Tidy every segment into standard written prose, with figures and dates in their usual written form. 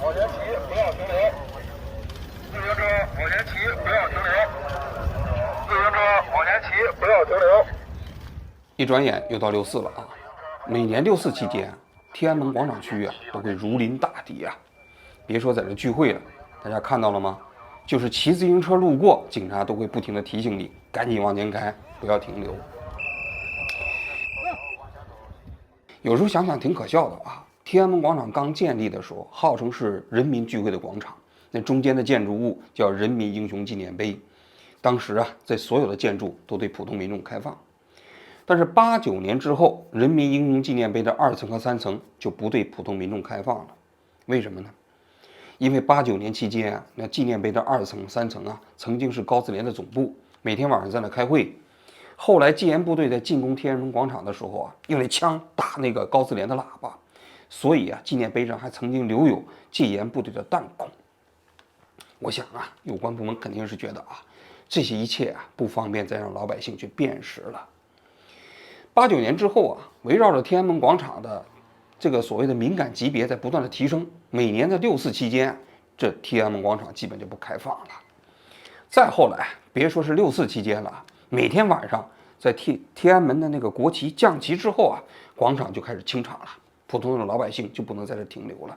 往前骑，不要停留。自行车往前骑，不要停留。自行车往前骑，不要停留。一转眼又到6·4了啊！每年6·4期间，天安门广场区都会如临大敌啊！别说在这聚会了，大家看到了吗？就是骑自行车路过，警察都会不停地提醒你赶紧往前开，不要停留。有时候想想挺可笑的啊！天安门广场刚建立的时候，号称是人民聚会的广场，那中间的建筑物叫人民英雄纪念碑。当时啊，在所有的建筑都对普通民众开放。但是89年之后，人民英雄纪念碑的2层和3层就不对普通民众开放了。为什么呢？因为89年期间啊，那纪念碑的2层、3层啊，曾经是高自联的总部，每天晚上在那开会。后来戒严部队在进攻天安门广场的时候啊，用那枪打那个高自联的喇叭，所以啊，纪念碑上还曾经留有戒严部队的弹孔。我想啊，有关部门肯定是觉得啊，这些一切啊不方便再让老百姓去辨识了。89年之后啊，围绕着天安门广场的这个所谓的敏感级别在不断的提升，每年的6·4期间，这天安门广场基本就不开放了。再后来，别说是6·4期间了，每天晚上在天安门的那个国旗降旗之后啊，广场就开始清场了，普通的老百姓就不能在这停留了。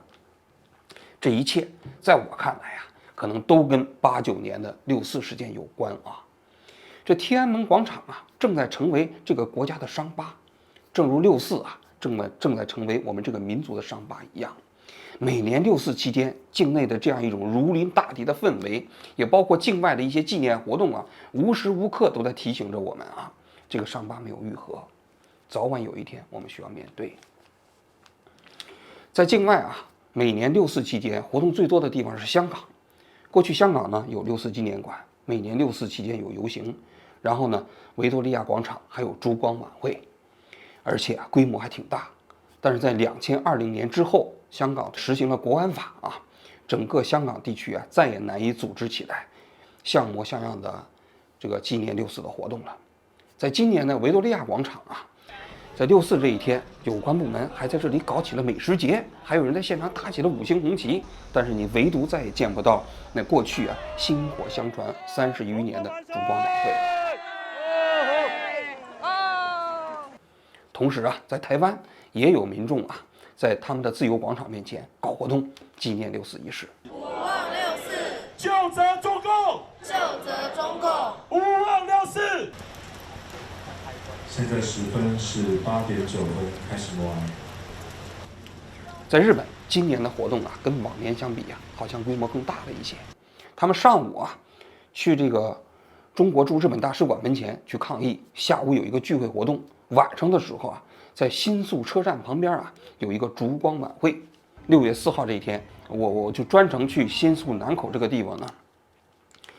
这一切在我看来啊，可能都跟89年的6·4事件有关啊。这天安门广场啊，正在成为这个国家的伤疤，正如6·4啊，正在成为我们这个民族的伤疤一样。每年6·4期间，境内的这样一种如临大敌的氛围，也包括境外的一些纪念活动啊，无时无刻都在提醒着我们啊，这个伤疤没有愈合，早晚有一天我们需要面对。在境外啊，每年6·4期间活动最多的地方是香港。过去香港呢有6·4纪念馆，每年6·4期间有游行，然后呢维多利亚广场还有烛光晚会，而且啊规模还挺大。但是在2020年之后，香港实行了国安法啊，整个香港地区啊再也难以组织起来像模像样的这个纪念6·4的活动了。在今年的维多利亚广场啊，在6·4这一天，有关部门还在这里搞起了美食节，还有人在现场搭起了5星红旗，但是你唯独再也见不到那过去啊薪火相传30余年的烛光晚会了。同时啊，在台湾也有民众啊，在他们的自由广场面前搞活动，纪念6·4仪式。勿忘6·4，就责中共，就责中共，勿忘6·4。现在时分是8点9分，开始默哀。在日本，今年的活动啊，跟往年相比啊，好像规模更大了一些。他们上午啊，去这个中国驻日本大使馆门前去抗议，下午有一个聚会活动，晚上的时候啊，在新宿车站旁边啊，有一个烛光晚会。6月4号这一天，我就专程去新宿南口这个地方呢，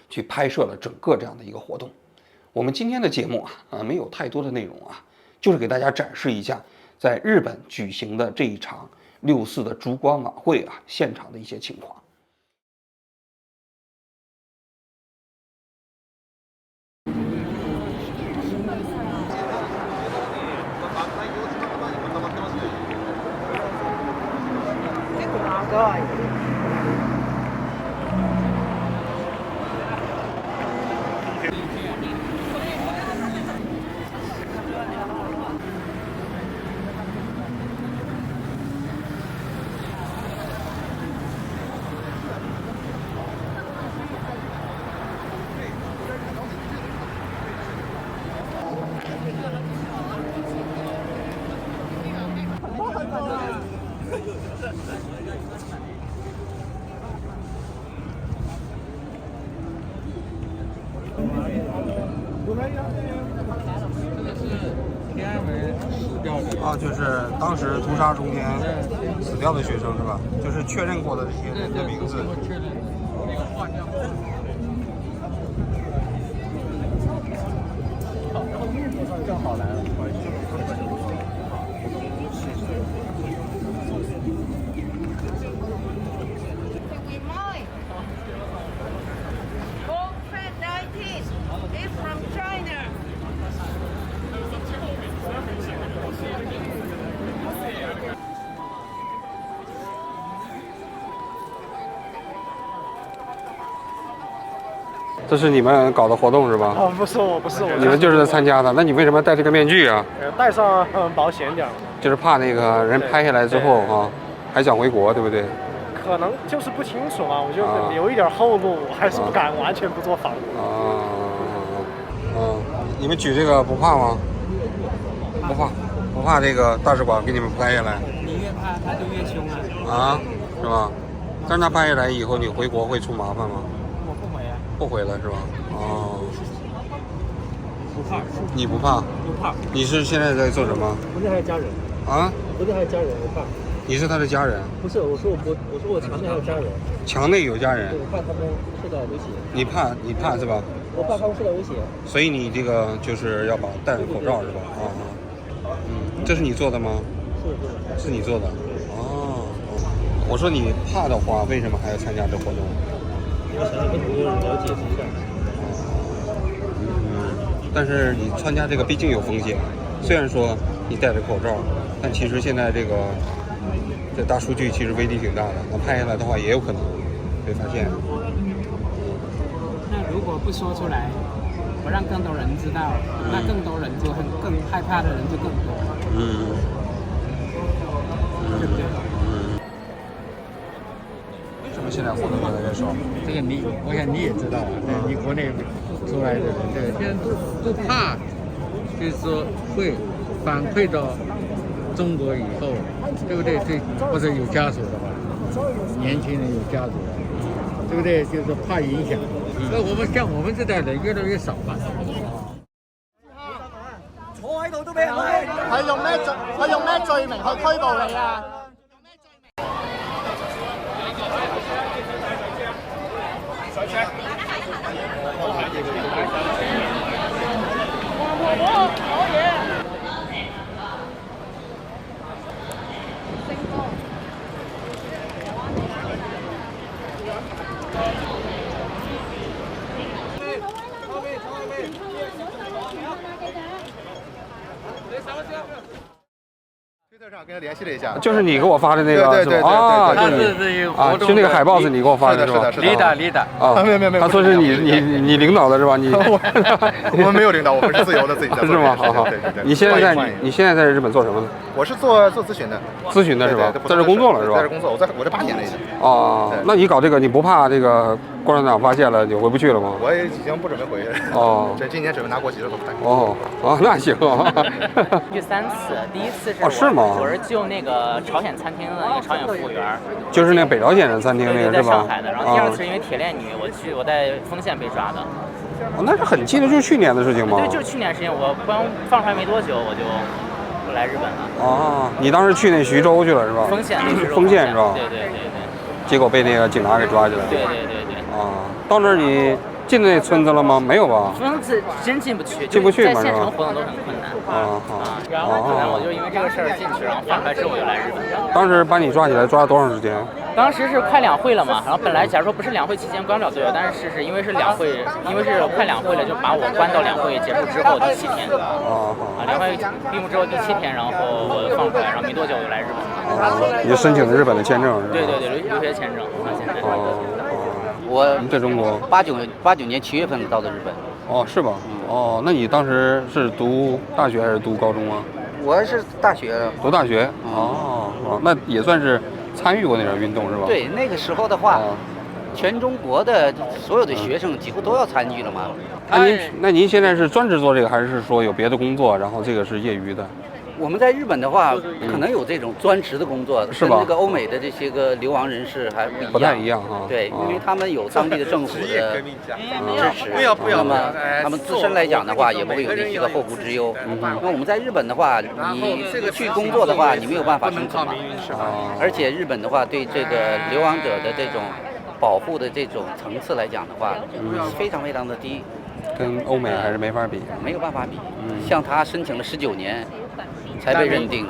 去拍摄了整个这样的一个活动。我们今天的节目啊，没有太多的内容啊，就是给大家展示一下在日本举行的这一场6·4的烛光晚会啊，现场的一些情况。啊，就是当时屠杀中间死掉的学生是吧？就是确认过的这些人的名字。正好来了。这是你们搞的活动是吧？哦，不是我，不是我。你们就是参加的，那你为什么戴这个面具啊？戴上保险点。就是怕那个人拍下来之后啊，还想回国，对不对？可能就是不清楚嘛，我就留一点后路，我还是不敢完全不做防护。你们举这个不怕吗？不怕这个大使馆给你们拍下来？你越怕他就越凶啊！啊，是吧？但是他拍下来以后，你回国会出麻烦吗？我不回啊。不回了是吧？哦。不怕。你不怕？不怕。你是现在在做什么？国内还有家人。啊？国内还有家人，我怕。你是他的家人？不是，我说我墙内还有家人。墙内有家人。对，我怕他们受到威胁。你怕是吧？我怕他们受到威胁。所以你这个就是要戴着口罩是吧？这是你做的吗？是你做的。哦。我说你怕的话，为什么还要参加这活动？我想跟朋友了解一下。但是你参加这个毕竟有风险，虽然说你戴着口罩，但其实现在这大数据其实威力挺大的，那拍下来的话也有可能被发现。那如果不说出来，我让更多人知道，那更多人就更害怕的人就更多。对不对？为什么现在活动越来越少？这个我想你也知道啊，你国内出来的人，对，现在都怕，就是说会反馈到中国以后，对不对？对，或者有家属的话，年轻人有家属的，对不对？就是怕影响。所以我们这代人越来越少了。坐喺度都俾人拉，佢用咩罪名去拘捕你啊？推特上跟他联系了一下，就是你给我发的那个是吧？啊，就那个海报是你给我发的是吧？李达啊，没有，他说是你领导的是吧？我们没有领导，我们是自由的自己在做。是吗？好。对。你现在在日本做什么呢？我是做咨询的。咨询的是吧？在这工作了是吧？在这工作，我这8年了已经。哦，那你搞这个，你不怕这个共产党发现了，你回不去了吗？我也已经不准备回去了。哦。今年准备拿国籍了都快。哦，那行。去3次，第一次是是吗？我是救那个朝鲜餐厅的一个朝鲜服务员，就是那北朝鲜的餐厅那个是吧？在上海的。然后第2次是因为铁链女，我在丰县被抓的。哦，那是很近的，就是去年的事情吗？对，就是去年事情。我刚放出来没多久，我就来日本了。哦，你当时去那徐州去了是吧？丰县是吧？对。结果被那个警察给抓起来了。对。啊，到那儿你进那村子了吗？没有吧？村子真进不去，进不去嘛，在县城活动都很困难。然后可能我就因为这个事儿进去，然后放出来之后我就来日本了。当时把你抓起来抓了多长时间？当时是快两会了嘛，然后本来假如说不是两会期间关不了多久，但是因为是两会，因为是快两会了，就把我关到两会结束之后第7天。两会闭幕之后第7天，然后我放出来，然后没多久我就来日本了。你就申请了日本的签证是吧？对，留学签证。现在。我在中国89年7月份到的日本。哦，是吧？哦，那你当时是读大学还是读高中啊？我是大学。读大学。哦，那也算是参与过那场运动是吧？对，那个时候的话，全中国的所有的学生几乎都要参与了嘛。那您现在是专职做这个，还是说有别的工作，然后这个是业余的？我们在日本的话，可能有这种专职的工作，是吧？跟那个欧美的这些个流亡人士还不一样，不太一样哈。对，因为他们有当地的政府的支持，那么他们自身来讲的话，也不会有那些个后顾之忧。那我们在日本的话，你去工作的话，你没有办法生存嘛。而且日本的话，对这个流亡者的这种保护的这种层次来讲的话，非常非常的低。跟欧美还是没法比，没有办法比。像他申请了19年才被认定，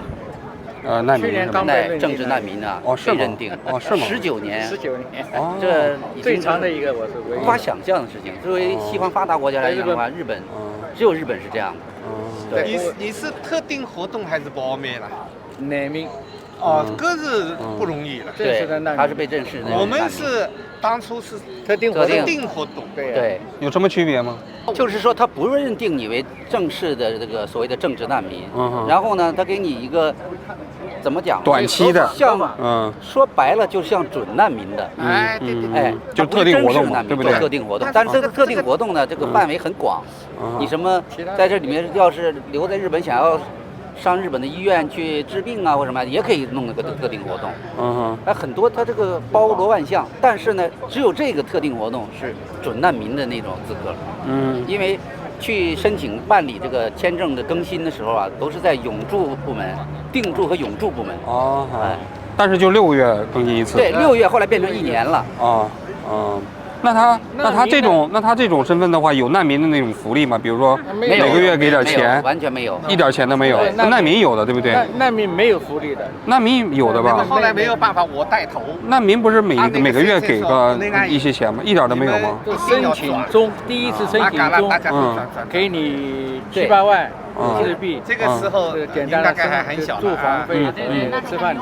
难民是吧？政治难民啊，被认定。是吗？19年，这最长的一个，我是无法想象的事情。作为西方发达国家来讲的话，日本只有日本是这样的。你是特定活动还是报名了？难民。哦，这是不容易了。对，他是被正式的。我们是当初是特定活动，对，有什么区别吗？就是说他不认定你为正式的这个所谓的政治难民，然后呢，他给你一个怎么讲？短期的，像说白了就像准难民的，就特定活动嘛，对不对？特定活动，但是这个特定活动呢，这个范围很广，你什么在这里面要是留在日本想要上日本的医院去治病啊或什么，也可以弄那个特定活动。很多它这个包罗万象，但是呢，只有这个特定活动是准难民的那种资格。因为去申请办理这个签证的更新的时候啊，都是在永住部门、定住和永住部门。但是就6个月更新一次。对，6个月后来变成1年了。那他这种身份的话，有难民的那种福利吗？比如说每个月给点钱，完全没有，一点钱都没有。难民有的，对不对？难民没有福利的。难民有的吧？后来没有办法，我带头。难民不是每个月给个一些钱吗？一点都没有吗？申请中，第一次申请中，给你7、8万日币。这个时候简单的大概还很小，住房费、吃饭。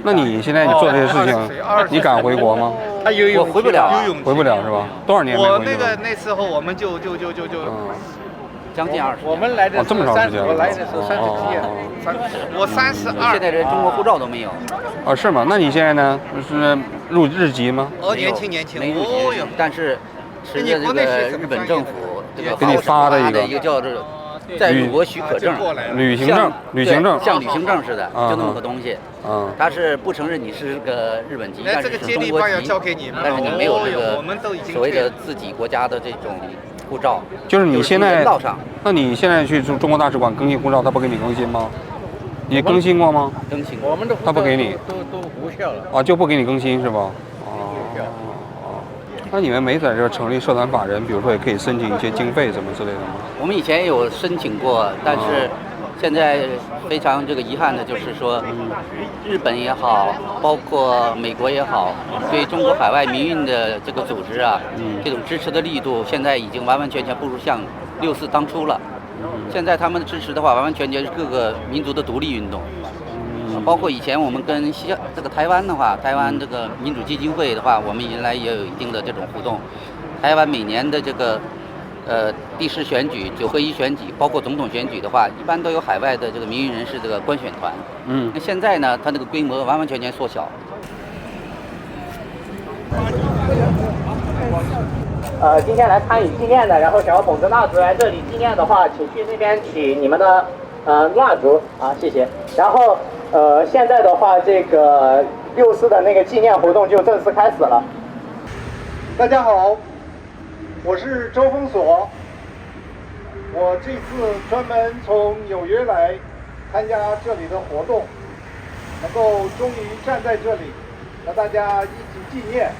那你现在做这些事情，你敢回国吗？我回不了，回不了是吧？多少年没回去了？那时候我们就将近20年。我们来的这么长时间了。我来的时候30几年，我32。现在连中国护照都没有。是吗？那你现在呢？是入日籍吗？年轻，没入籍，但是持着这个日本政府这个给你发的一个叫做在入国许可证、旅行证，像旅行证似的，就那么个东西。它是不承认你是个日本籍，但是是中国籍，但是你没有这个所谓的自己国家的这种护照。就是你现在，那你现在去中国大使馆更新护照，他不给你更新吗？你更新过吗？更新。我们的他不给你，都无效了。就不给你更新是吧？那你们没在这成立社团法人，比如说也可以申请一些经费什么之类的吗？我们以前有申请过，但是现在非常这个遗憾的就是说，日本也好，包括美国也好，对中国海外民运的这个组织啊，这种支持的力度现在已经完完全全不如像64当初了。现在他们的支持的话，完完全全是各个民族的独立运动。包括以前我们跟这个台湾的话，台湾这个民主基金会的话，我们原来也有一定的这种互动。台湾每年的这个地市选举、9合1选举，包括总统选举的话，一般都有海外的这个民运人士这个观选团。那现在呢，它这个规模完完全全缩小。今天来参与纪念的，然后想要捧着蜡烛来这里纪念的话，请去那边取你们的蜡烛啊，谢谢。然后现在的话，这个64的那个纪念活动就正式开始了。大家好，我是周峰所。我这次专门从纽约来参加这里的活动，能够终于站在这里和大家一起纪念，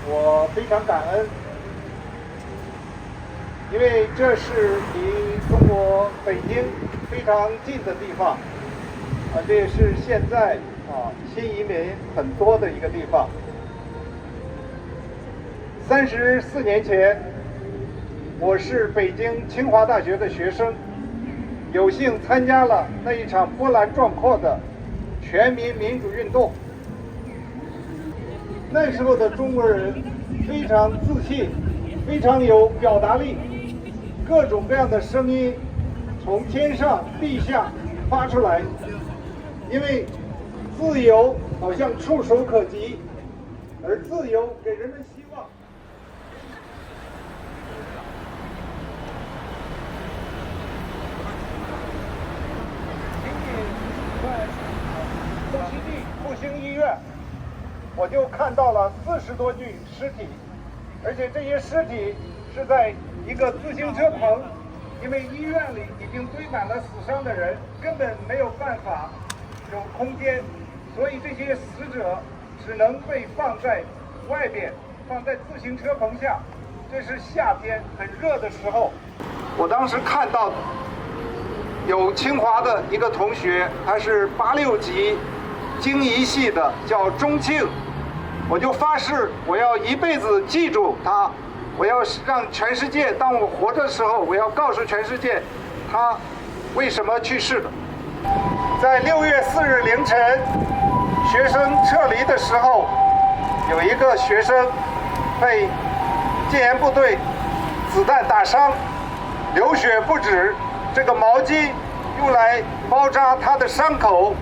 我非常感恩。因为这是离中国北京非常近的地方，这也是现在新移民很多的一个地方。34年前，我是北京清华大学的学生，有幸参加了那一场波澜壮阔的全民民主运动。那时候的中国人非常自信，非常有表达力。各种各样的声音从天上地下发出来，因为自由好像触手可及，而自由给人们希望。在中西地复兴医院，我就看到了40多具尸体，而且这些尸体是在一个自行车棚，因为医院里已经堆满了死伤的人，根本没有办法有空间，所以这些死者只能被放在外边，放在自行车棚下。这是夏天很热的时候，我当时看到有清华的一个同学，他是86级经仪系的，叫钟庆，我就发誓我要一辈子记住他，我要让全世界，当我活着的时候，我要告诉全世界他为什么去世的。在6月4日凌晨，学生撤离的时候，有一个学生被戒严部队子弹打伤，流血不止，这个毛巾用来包扎他的伤口，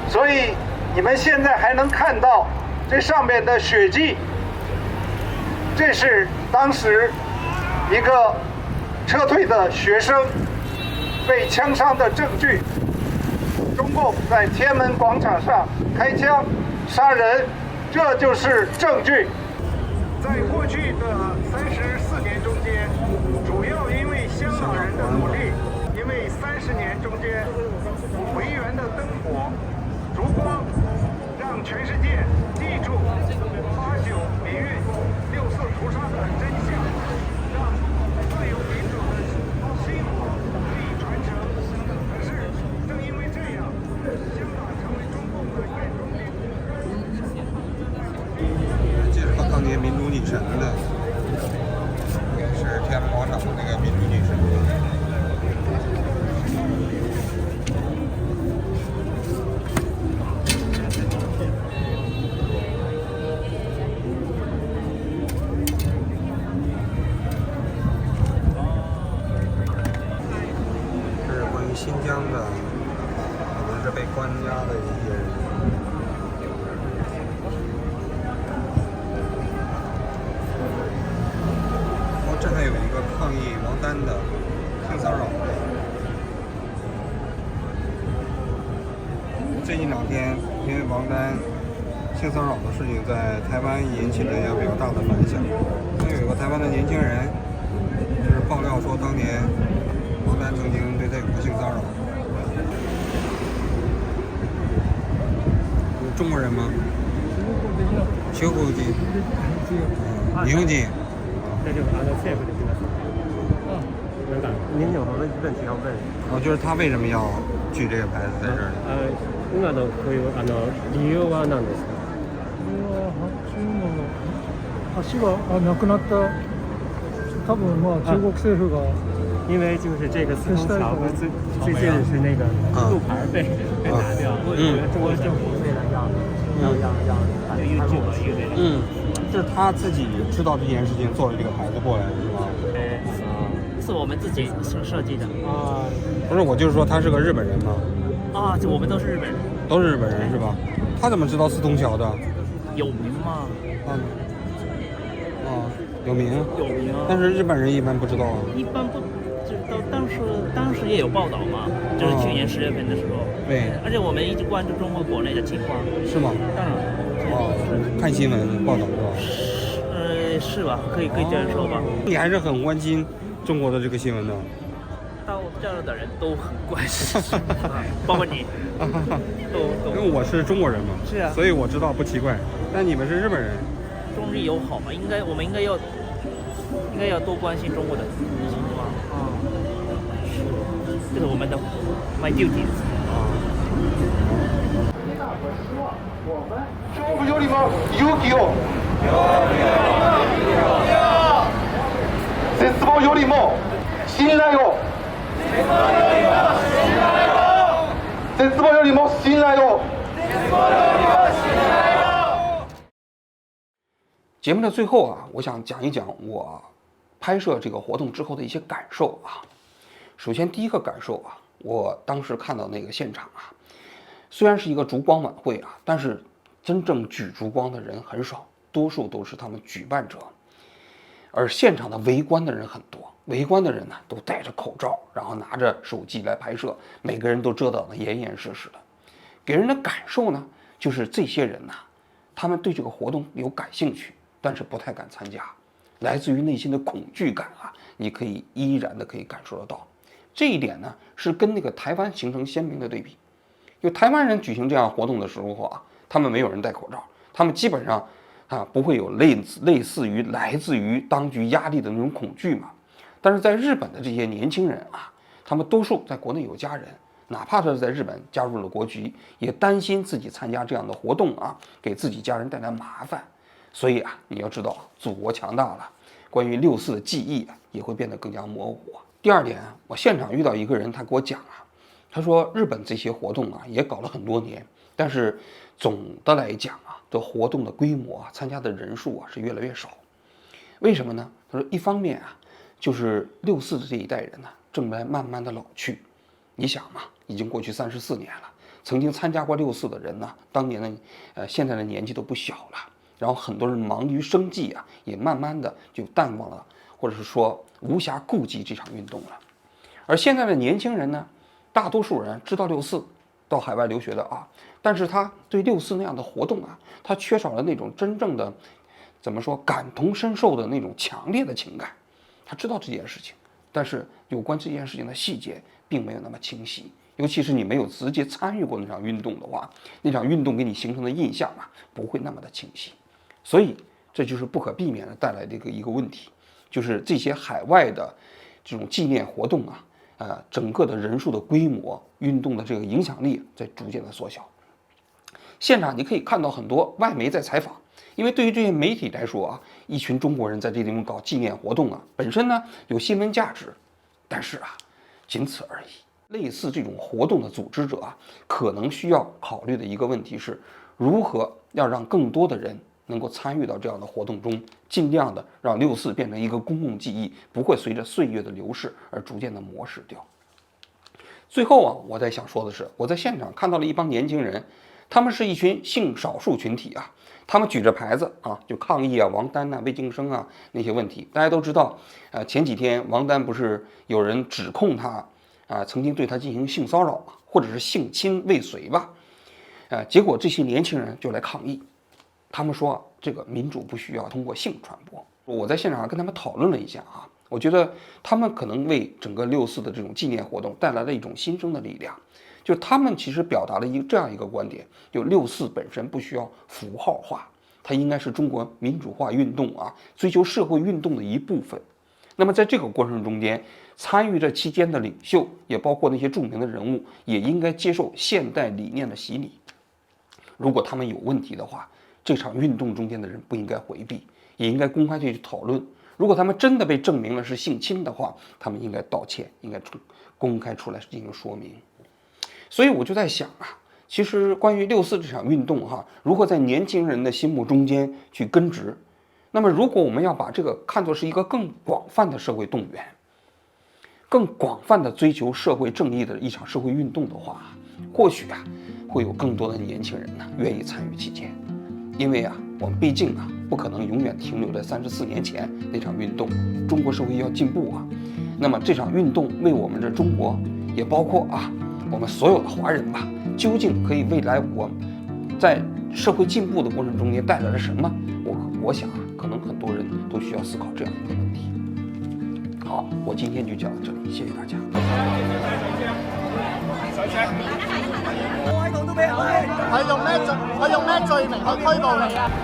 所以你们现在还能看到这上面的血迹，这是当时一个撤退的学生被枪伤的证据。中共在天安门广场上开枪杀人，这就是证据。在过去的34年中间，主要因为香港人的努力，因为30年中间维园的灯火烛光，让全世界记住89民运、6四屠杀的真相，让自由民主的薪火可以传承。可是正因为这样，香港成为中共的眼中钉。介绍当年民主女神的，也是天安门广场的那个民主女神。这是关于新疆的，可能是被关押的一些人。这还有一个抗议王丹的性骚扰。最近2天，因为王丹性骚扰的事情在台湾引起了一个比较大的反响。有一个台湾的年轻人，就是爆料说，当年王丹曾经对他有过性骚扰。中国人吗？中国人。日本人。那就按照政府的这个您有什么问题要问？就是他为什么要举这个牌子在这儿？今のこういう理由は何ですか？橋がなくなった。多分中国政府が。因为就是这个四通桥最近是那个路牌被拿掉，中国政府为了要就是他自己知道这件事情，做了这个牌子过来，是吧？是我们自己设计的啊。不是，我就是说他是个日本人嘛。啊，我们都是日本人。都是日本人是吧？他怎么知道四通桥的？有名吗？有名。有名。但是日本人一般不知道啊。一般不知道，当时也有报道嘛，就是去年10月份的时候。对。而且我们一直关注中国国内的情况。是吗？当然。看新闻报道是吧？是吧？可以这样说吧。你还是很关心中国的这个新闻的。到这儿的人都很关心，包括你，因为我是中国人嘛，是啊，所以我知道不奇怪。但你们是日本人，中日友好嘛，我们应该要多关心中国的情况啊，这是我们的 my duty 勝負よりも勇気を、絶望よりも信頼を、絶望よりも信頼を。节目的最后啊，我想讲一讲我拍摄这个活动之后的一些感受啊。首先第一个感受啊，我当时看到那个现场啊，虽然是一个烛光晚会啊，但是真正举烛光的人很少，多数都是他们举办者，而现场的围观的人很多。围观的人呢，都戴着口罩，然后拿着手机来拍摄，每个人都遮挡得严严实实的。给人的感受呢，就是这些人呐，他们对这个活动有感兴趣，但是不太敢参加，来自于内心的恐惧感啊，你可以依然的可以感受得到。这一点呢，是跟那个台湾形成鲜明的对比。就台湾人举行这样活动的时候啊，他们没有人戴口罩，他们基本上不会有类似于来自于当局压力的那种恐惧嘛。但是在日本的这些年轻人啊，他们多数在国内有家人，哪怕是在日本加入了国籍，也担心自己参加这样的活动啊，给自己家人带来麻烦。所以啊，你要知道，祖国强大了，关于6·4的记忆也会变得更加模糊。第二点，我现场遇到一个人，他给我讲啊，他说日本这些活动啊也搞了很多年，但是总的来讲啊，这活动的规模啊，参加的人数啊是越来越少。为什么呢？他说一方面啊，就是6·4的这一代人呢，正在慢慢的老去。你想嘛，已经过去34年了，曾经参加过6·4的人呢，当年的现在的年纪都不小了。然后很多人忙于生计啊，也慢慢的就淡忘了，或者是说无暇顾及这场运动了。而现在的年轻人呢，大多数人知道6·4，到海外留学的啊，但是他对6·4那样的活动啊，他缺少了那种真正的怎么说感同身受的那种强烈的情感。他知道这件事情，但是有关这件事情的细节并没有那么清晰。尤其是你没有直接参与过那场运动的话，那场运动给你形成的印象啊，不会那么的清晰。所以这就是不可避免的带来的一个问题，就是这些海外的这种纪念活动啊，整个的人数的规模、运动的这个影响力在逐渐的缩小。现场你可以看到很多外媒在采访，因为对于这些媒体来说啊，一群中国人在这地方搞纪念活动啊，本身呢有新闻价值，但是啊，仅此而已。类似这种活动的组织者啊，可能需要考虑的一个问题是，如何要让更多的人能够参与到这样的活动中，尽量的让6·4变成一个公共记忆，不会随着岁月的流逝而逐渐的磨蚀掉。最后啊，我在想说的是，我在现场看到了一帮年轻人，他们是一群性少数群体啊，他们举着牌子啊，就抗议啊王丹啊、魏晋生啊那些问题。大家都知道，前几天王丹不是有人指控他曾经对他进行性骚扰嘛，或者是性侵未遂吧？结果这些年轻人就来抗议。他们说这个民主不需要通过性传播。我在现场跟他们讨论了一下啊，我觉得他们可能为整个6·4的这种纪念活动带来了一种新生的力量。就他们其实表达了这样一个观点，就6·4本身不需要符号化，它应该是中国民主化运动啊，追求社会运动的一部分。那么在这个过程中间，参与这期间的领袖，也包括那些著名的人物，也应该接受现代理念的洗礼。如果他们有问题的话，这场运动中间的人不应该回避，也应该公开去讨论。如果他们真的被证明了是性侵的话，他们应该道歉，应该公开出来进行说明。所以我就在想啊，其实关于6·4这场运动如何在年轻人的心目中间去根植，那么如果我们要把这个看作是一个更广泛的社会动员，更广泛的追求社会正义的一场社会运动的话，或许会有更多的年轻人愿意参与其间。因为我们毕竟不可能永远停留在34年前那场运动，中国社会要进步那么这场运动为我们这中国，也包括我们所有的华人吧，究竟可以未来我在社会进步的过程中间带来了什么？我想可能很多人都需要思考这样一个问题。好，我今天就讲到这里，谢谢大家。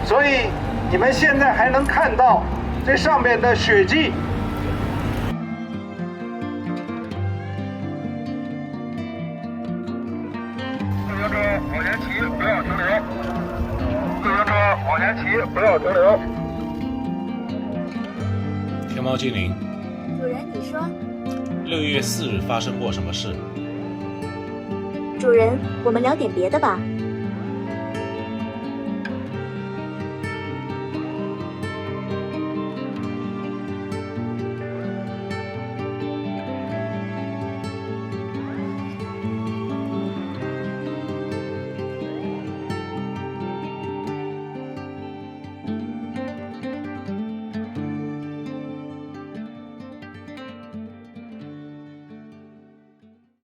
所以你们现在还能看到这上面的血迹。自行车往前骑，不要停留。自行车往前骑，不要停留。天猫精灵，主人，你说6月4日发生过什么事？主人，我们聊点别的吧。